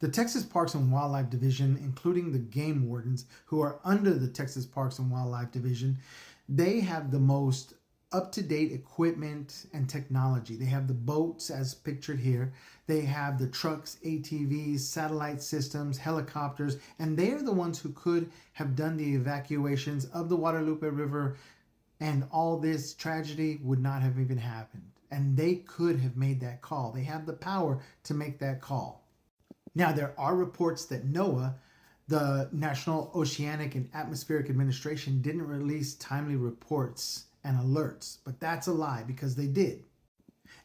The Texas Parks and Wildlife Division, including the game wardens who are under the Texas Parks and Wildlife Division, they have the most up-to-date equipment and technology. They have the boats as pictured here. They have the trucks, ATVs, satellite systems, helicopters, and they are the ones who could have done the evacuations of the Guadalupe River, and all this tragedy would not have even happened. And they could have made that call. They have the power to make that call. Now, there are reports that NOAA, the National Oceanic and Atmospheric Administration, didn't release timely reports and alerts, but that's a lie because they did.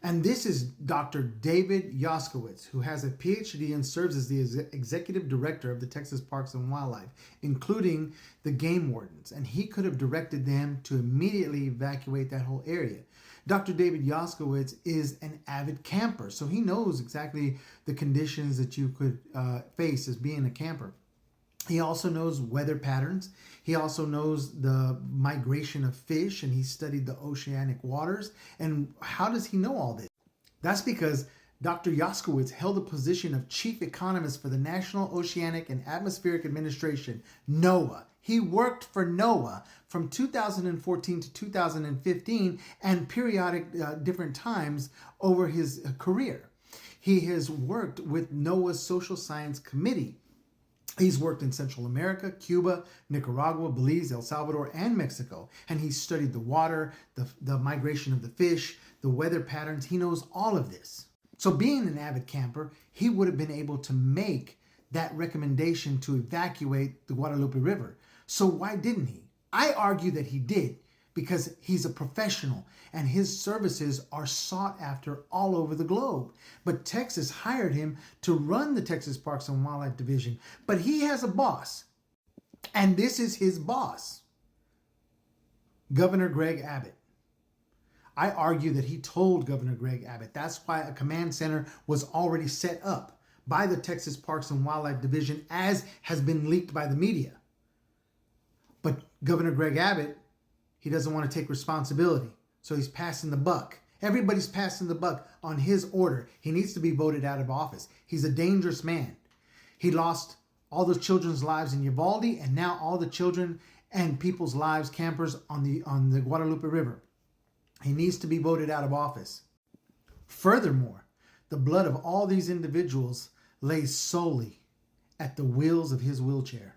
And this is Dr. David Yoskowitz, who has a PhD and serves as the executive director of the Texas Parks and Wildlife, including the game wardens, and he could have directed them to immediately evacuate that whole area. Dr. David Yoskowitz is an avid camper, so he knows exactly the conditions that you could face as being a camper. He also knows weather patterns. He also knows the migration of fish, and he studied the oceanic waters. And how does he know all this? That's because Dr. Yoskowitz held the position of chief economist for the National Oceanic and Atmospheric Administration, NOAA. He worked for NOAA from 2014 to 2015 and periodic different times over his career. He has worked with NOAA's Social Science Committee. He's worked in Central America, Cuba, Nicaragua, Belize, El Salvador, and Mexico. And he studied the water, the migration of the fish, the weather patterns. He knows all of this. So being an avid camper, he would have been able to make that recommendation to evacuate the Guadalupe River. So why didn't he? I argue that he did because he's a professional and his services are sought after all over the globe. But Texas hired him to run the Texas Parks and Wildlife Division. But he has a boss, and this is his boss, Governor Greg Abbott. I argue that he told Governor Greg Abbott. That's why a command center was already set up by the Texas Parks and Wildlife Division, as has been leaked by the media. But Governor Greg Abbott, he doesn't want to take responsibility. So he's passing the buck. Everybody's passing the buck on his order. He needs to be voted out of office. He's a dangerous man. He lost all the children's lives in Uvalde, and now all the children and people's lives, campers on the Guadalupe River. He needs to be voted out of office. Furthermore, the blood of all these individuals lays solely at the wheels of his wheelchair.